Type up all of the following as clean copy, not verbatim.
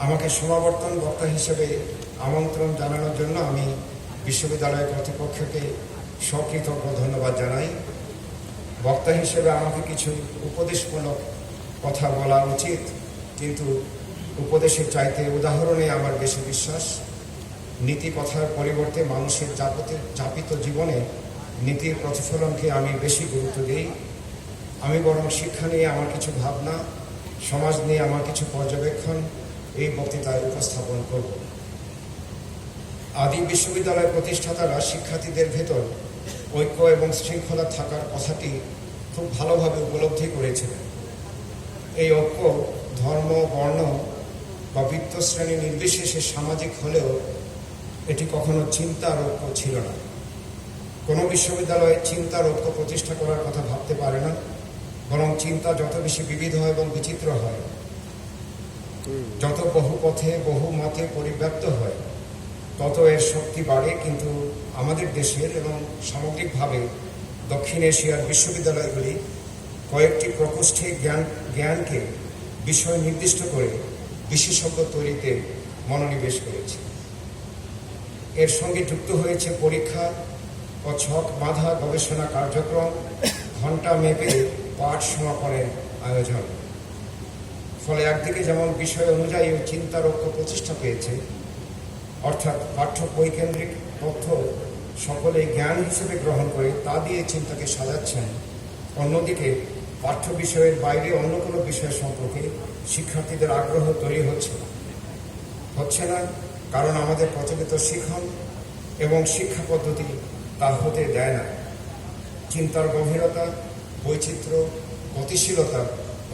আমাকে সমাবর্তন বক্তা হিসেবে আমন্ত্রণ জানানোর জন্য আমি বিশ্ববিদ্যালয় কর্তৃপক্ষকে সকৃতজ্ঞ ধন্যবাদ জানাই। বক্তা হিসেবে আমাকে কিছু উপদেশমূলক কথা বলা উচিত, কিন্তু উপদেশের চাইতে উদাহরণে আমার বেশি বিশ্বাস। নীতি কথার পরিবর্তে মানুষের যাপিত জীবনে নীতির প্রতিফলনকে আমি বেশি গুরুত্ব দিই। আমি বরং শিক্ষা নিয়ে আমার কিছু ভাবনা, সমাজ নিয়ে আমার কিছু পর্যবেক্ষণ এই বক্তৃতায় উপস্থাপন করব। আদি বিশ্ববিদ্যালয় প্রতিষ্ঠাতারা শিক্ষার্থীদের ভেতর ঐক্য এবং শৃঙ্খলা থাকার কথাটি খুব ভালোভাবে উপলব্ধি করেছিলেন। এই ঐক্য ধর্ম, বর্ণ বা বৃত্ত শ্রেণী নির্বিশেষে সামাজিক হলেও এটি কখনো চিন্তার ঐক্য ছিল না। কোনো বিশ্ববিদ্যালয়ে চিন্তার ঐক্য প্রতিষ্ঠা করার কথা ভাবতে পারে না, বরং চিন্তা যত বেশি বিবিধ এবং বিচিত্র হয়, যত বহু পথে বহু মতে পরিব্যাপ্ত হয়, তত এর শক্তি বাড়ে। কিন্তু আমাদের দেশের এবং সামগ্রিকভাবে দক্ষিণ এশিয়ার বিশ্ববিদ্যালয়গুলি কয়েকটি প্রকোষ্ঠে জ্ঞানকে বিষয় নির্দিষ্ট করে বিশেষজ্ঞ তৈরিতে মনোনিবেশ করেছে। এর সঙ্গে যুক্ত হয়েছে পরীক্ষা ও ছক বাঁধা গবেষণা কার্যক্রম, ঘণ্টা মেপে পাঠ সমাপনের আয়োজন। ফলে একদিকে যেমন বিষয় অনুযায়ী চিন্তার ঐক্য প্রতিষ্ঠা পেয়েছে, অর্থাৎ পাঠ্য বৈকেন্দ্রিক তথ্য সকলে জ্ঞান হিসেবে গ্রহণ করে তা দিয়ে চিন্তাকে সাজাচ্ছেন, অন্যদিকে পাঠ্য বিষয়ের বাইরে অন্য কোনো বিষয় সম্পর্কে শিক্ষার্থীদের আগ্রহ তৈরি হচ্ছে না, কারণ আমাদের প্রচলিত শিখন এবং শিক্ষা পদ্ধতি তা হতে দেয় না। চিন্তার গভীরতা, বৈচিত্র্য, গতিশীলতা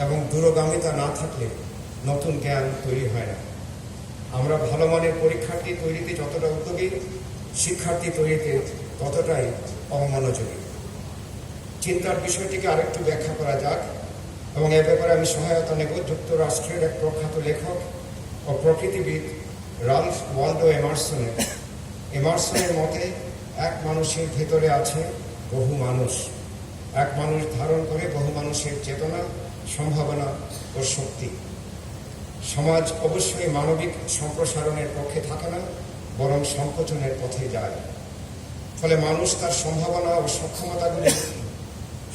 এবং দূরগামিতা না থাকলে নতুন জ্ঞান তৈরি হয় না। আমরা ভালো মানের পরীক্ষার্থী তৈরিতে যতটা উদ্যোগী, শিক্ষার্থী তৈরিতে ততটাই অমনোযোগী। চিন্তার বিষয়টিকে আরেকটু ব্যাখ্যা করা যাক, এবং এ ব্যাপারে আমি সহায়তা নেব যুক্তরাষ্ট্রের এক প্রখ্যাত লেখক ও প্রকৃতিবিদ রালফ ওয়ালডো এমারসনের মতে, এক মানুষের ভেতরে আছে বহু মানুষ। এক মানুষ ধারণ করে বহু মানুষের চেতনা, সম্ভাবনা ও শক্তি। সমাজ অবশ্যই মানবিক সম্প্রসারণের পক্ষে থাকে না, বরং সংকোচনের পথে যায়। ফলে মানুষ তার সম্ভাবনা ও সক্ষমতাগুলি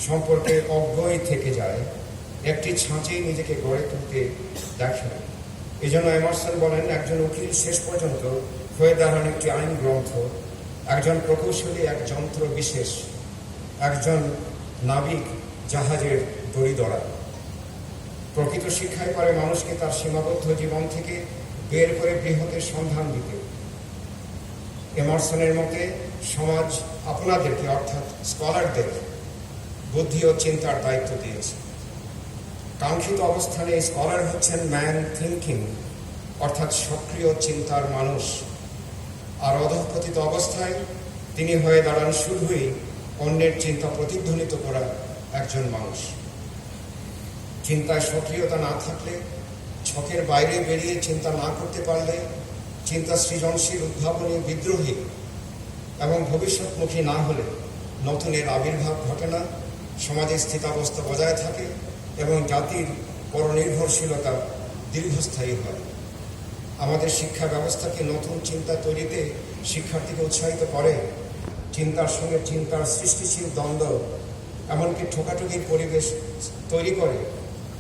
সম্পর্কে অজ্ঞই থেকে যায়, একটি ছাঁচেই নিজেকে গড়ে তুলতে দেখে না। এই জন্য এমারসন বলেন, একজন উকিল শেষ পর্যন্ত হয়ে দাঁড়ান একটি আইন গ্রন্থ, একজন প্রকৌশলী এক যন্ত্র বিশেষ, একজন নাবিক জাহাজের দড়িদড়া। প্রকৃত শিক্ষায় পারে মানুষকে তার সীমাবদ্ধ জীবন থেকে বের করে বৃহতের সন্ধান দিতে। এমারসনের মতে সমাজ আপনাদেরকে, অর্থাৎ স্কলারদের, বুদ্ধি ও চিন্তার দায়িত্ব দিয়েছে। কাঙ্ক্ষিত অবস্থানে স্কলার হচ্ছেন ম্যান থিঙ্কিং, অর্থাৎ সক্রিয় চিন্তার মানুষ, আর অধঃপতিত অবস্থায় তিনি হয়ে দাঁড়ান শুধুই অন্যের চিন্তা প্রতিধ্বনিত করা একজন মানুষ। চিন্তায় সক্রিয়তা না থাকলে, ছকের বাইরে বেরিয়ে চিন্তা না করতে পারলে, চিন্তা সৃজনশীল, উদ্ভাবনী, বিদ্রোহী এবং ভবিষ্যৎমুখী না হলে নতুনের আবির্ভাব ঘটে না, সমাজের স্থিতাবস্থা বজায় থাকে এবং জাতির পরনির্ভরশীলতা দীর্ঘস্থায়ী হয়। আমাদের শিক্ষা ব্যবস্থাকে নতুন চিন্তা তৈরিতে শিক্ষার্থীকে উৎসাহিত করে। চিন্তার সঙ্গে চিন্তার সৃষ্টিশীল দ্বন্দ্ব, এমনকি ঠোকাঠুকির পরিবেশ তৈরি করে।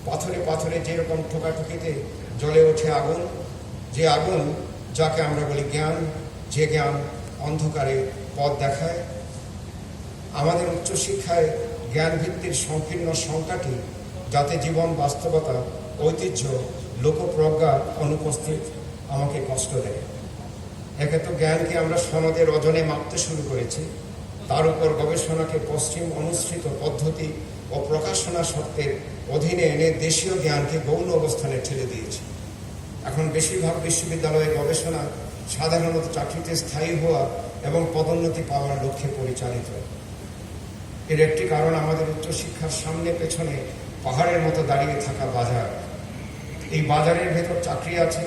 পাথরে পাথরে যেরকম ঠোকাঠুকিতে জ্বলে ওঠে আগুন, যে আগুন যাকে আমরা বলি জ্ঞান, যে জ্ঞান অন্ধকারে পথ দেখায়। আমাদের উচ্চশিক্ষায় জ্ঞান ভিত্তির সংকীর্ণ সংখ্যাটি, যাতে জীবন, বাস্তবতা, ঐতিহ্য, লোকপ্রজ্ঞা অনুপস্থিত, আমাকে কষ্ট দেয়। একে তো জ্ঞানকে আমরা সনদের ওজনে মাপতে শুরু করেছি, তার উপর গবেষণাকে পশ্চিম অনুসৃত পদ্ধতি ও প্রকাশনা সত্ত্বের অধীনে এনে দেশীয় জ্ঞানকে গৌণ অবস্থানে ঠেলে দিয়েছে। এখন বেশিরভাগ বিশ্ববিদ্যালয়ের গবেষণা সাধারণত চাকরিতে স্থায়ী হওয়া এবং পদোন্নতি পাওয়ার লক্ষ্যে পরিচালিত। এর একটি কারণ আমাদের উচ্চশিক্ষার সামনে পেছনে পাহাড়ের মতো দাঁড়িয়ে থাকা বাজার। এই বাজারের ভেতর চাকরি আছে,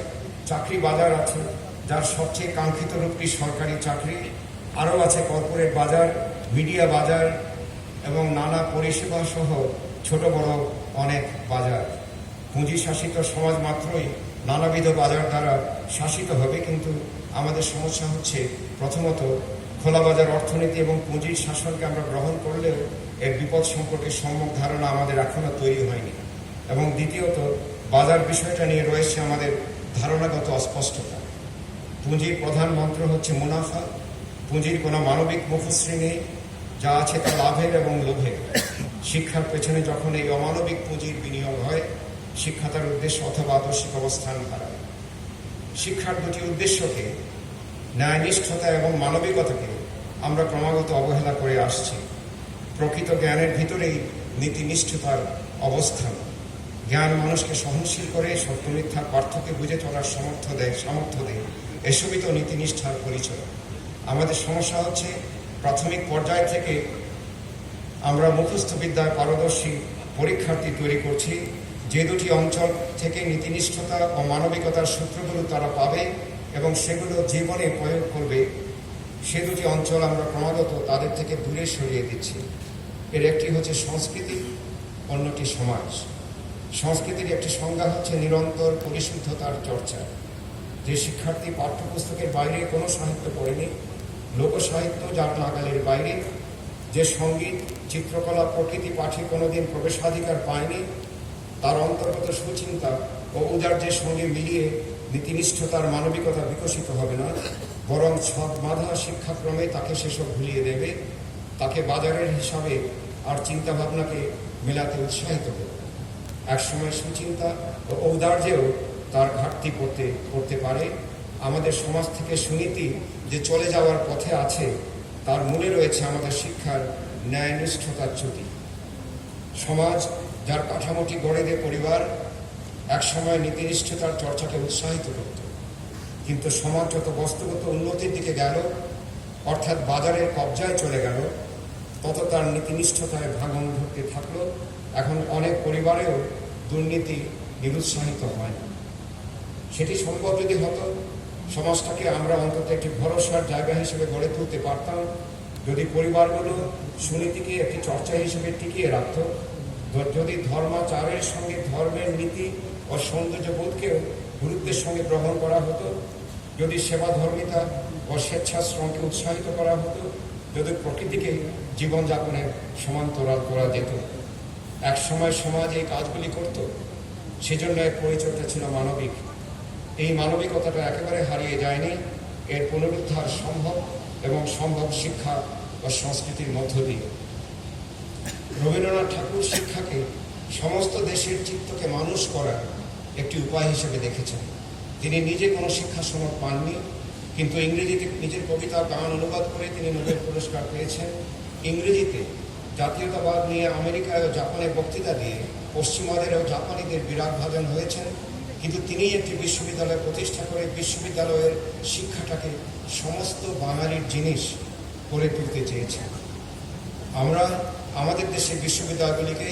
চাকরি বাজার আছে, যার সবচেয়ে কাঙ্ক্ষিত রূপটি সরকারি চাকরি। আরও আছে কর্পোরেট বাজার, মিডিয়া বাজার এবং নানা পরিষেবা সহ ছোট বড় অনেক বাজার। পুঁজি শাসিত সমাজ মাত্রই নানাবিধ বাজার দ্বারা শাসিত হবে, কিন্তু আমাদের সমস্যা হচ্ছে প্রথমত খোলা বাজার অর্থনীতি এবং পুঁজির শাসনকে আমরা গ্রহণ করলেও এর বিপদ সম্পর্কে সম্যক ধারণা আমাদের এখনো তৈরি হয়নি, এবং দ্বিতীয়ত বাজার বিষয়টা নিয়ে রয়েছে আমাদের ধারণাগত অস্পষ্টতা। পুঁজির প্রধান মন্ত্র হচ্ছে মুনাফা। পুঁজির কোনো মানবিক মুখশ্রী নেই, যা আছে তা লাভের এবং লোভের। শিক্ষার পেছনে যখন এই অমানবিক পুঁজির বিনিয়োগ হয়, শিক্ষা তার উদ্দেশ্য অথবা আদর্শিক অবস্থান হারায়। শিক্ষার দুটি উদ্দেশ্যকে, ন্যায়নিষ্ঠতা এবং মানবিকতাকে, আমরা ক্রমাগত অবহেলা করে আসছি। প্রকৃত জ্ঞানের ভিতরেই নীতিনিষ্ঠতার অবস্থান। জ্ঞান মানুষকে সহনশীল করে, সত্য মিথ্যার পার্থক্য বুঝে চলার সামর্থ্য দেয়। এসবই তো নীতিনিষ্ঠার পরিচয়। আমাদের সমস্যা হচ্ছে প্রাথমিক পর্যায় থেকে আমরা মুখস্থ বিদ্যায় পারদর্শী পরীক্ষার্থী তৈরি করছি। যে দুটি অঞ্চল থেকে নীতিনিষ্ঠতা ও মানবিকতার সূত্রগুলো তারা পাবে এবং সেগুলো জীবনে প্রয়োগ করবে, সে দুটি অঞ্চল আমরা ক্রমাগত তাদের থেকে দূরে সরিয়ে দিচ্ছি। এর একটি হচ্ছে সংস্কৃতি, অন্যটি সমাজ। সংস্কৃতির একটি সংজ্ঞা হচ্ছে নিরন্তর পরিশুদ্ধতার চর্চা। যে শিক্ষার্থী পাঠ্যপুস্তকের বাইরে কোনো সাহিত্য পড়েনি, লোকসাহিত্য যার নাগালের বাইরে, যে সঙ্গীত, চিত্রকলা, প্রকৃতি পাঠে কোনোদিন প্রবেশাধিকার পায়নি, তার অন্তর্গত সুচিন্তা ও উদার্যের সঙ্গে মিলিয়ে নীতিনিষ্ঠতার মানবিকতা বিকশিত হবে না, বরং ছদবাঁধা শিক্ষাক্রমে তাকে সেসব ভুলিয়ে দেবে, তাকে বাজারের হিসাবে আর চিন্তাভাবনাকে মেলাতে উৎসাহিত করবে। একসময় সুচিন্তা ও ঔদার্যেও তার ঘাটতি পড়তে পারে। আমাদের সমাজ থেকে সুনীতি যে চলে যাওয়ার পথে আছে, তার মূলে রয়েছে আমাদের শিক্ষার ন্যায়নিষ্ঠতার চ্যুতি। সমাজ যার কাঠামোটি গড়ে দেয় পরিবার, একসময় নীতিনিষ্ঠতার চর্চাকে উৎসাহিত করত, কিন্তু সমাজ যত বস্তুগত উন্নতির দিকে গেল, অর্থাৎ বাজারের কবজায় চলে গেল, তত তার নীতিনিষ্ঠতায় ভাঙন ধরতে থাকলো। এখন অনেক পরিবারেও দুর্নীতি নিরুৎসাহিত হয় না। সেটি সম্ভব যদি হতো, সমাজটাকে আমরা অন্তত একটি ভরসার জায়গা হিসেবে গড়ে তুলতে পারতাম, যদি পরিবারগুলো সুনীতিকে একটি চর্চা হিসেবে টিকিয়ে রাখত, যদি ধর্মাচারের সঙ্গে ধর্মের নীতি ও সৌন্দর্যবোধকেও গুরুত্বের সঙ্গে গ্রহণ করা হতো, যদি সেবা ধর্মিতা ও স্বেচ্ছাশ্রমকে উৎসাহিত করা হতো, যদি প্রকৃতিকে জীবনযাপনের সমান্তরাল করা যেত। এক সময় সমাজ এই কাজগুলি করত, সেজন্য এর পরিচয়টা ছিল মানবিক। এই মানবিকতাটা একেবারে হারিয়ে যায়নি। এর পুনরুদ্ধার সম্ভব, এবং সম্ভব শিক্ষা ও সংস্কৃতির মধ্য দিয়ে। রবীন্দ্রনাথ ঠাকুর শিক্ষাকে সমস্ত দেশের চিত্তকে মানুষ করার একটি উপায় হিসেবে দেখেছেন। তিনি নিজে কোনো শিক্ষা সনদ পাননি, কিন্তু ইংরেজিতে নিজের কবিতা গান অনুবাদ করে তিনি নোবেল পুরস্কার পেয়েছেন। ইংরেজিতে জাতীয়তাবাদ নিয়ে আমেরিকায় ও জাপানে বক্তৃতা দিয়ে পশ্চিমাদের ও জাপানিদের বিরাট ভাজন হয়েছেন, কিন্তু তিনি একটি বিশ্ববিদ্যালয় প্রতিষ্ঠা করে বিশ্ববিদ্যালয়ের শিক্ষাটাকে সমস্ত বাঙালির জিনিস করে তুলতে চেয়েছেন। আমরা আমাদের দেশের বিশ্ববিদ্যালয়গুলিকে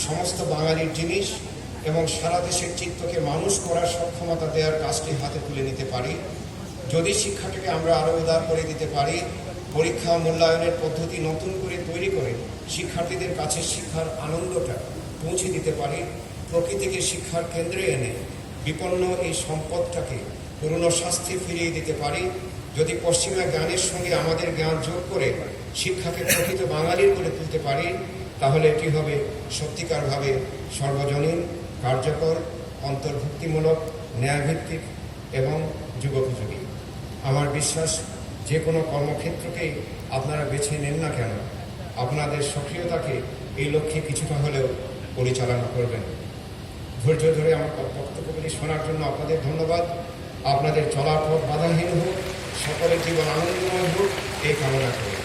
সমস্ত বাঙালির জিনিস এবং সারা দেশের চিত্তকে মানুষ করার সক্ষমতা দেওয়ার কাজটি হাতে তুলে নিতে পারি, যদি শিক্ষাটাকে আমরা আরও উদার করে দিতে পারি, পরীক্ষা মূল্যায়নের পদ্ধতি নতুন করে তৈরি করে শিক্ষার্থীদের কাছে শিক্ষার আনন্দটা পৌঁছে দিতে পারি, প্রকৃতিকে শিক্ষার কেন্দ্রে এনে বিপন্ন এই সম্পদটাকে পুরনো শাস্তি ফিরিয়ে দিতে পারি, যদি পশ্চিমা জ্ঞানের সঙ্গে আমাদের জ্ঞান যোগ করে শিক্ষাকে প্রকৃত বাঙালির করে তুলতে পারি, তাহলে এটি হবে সত্যিকারভাবে সর্বজনীন, কার্যকর, অন্তর্ভুক্তিমূলক, ন্যায়ভিত্তিক এবং যুগোপযোগী। আমার বিশ্বাস, যে কোনো কর্মক্ষেত্রকেই আপনারা বেছে নেন না কেন, আপনাদের সক্রিয়তাকে এই লক্ষ্যে কিছুটা হলেও পরিচালনা করবেন। ধৈর্য ধরে আমার বক্তব্যগুলি শোনার জন্য আপনাদের ধন্যবাদ। আপনাদের চলার পথ বাধাহীন হোক, সকলের জীবন আনন্দময় হোক, এই কামনা করি।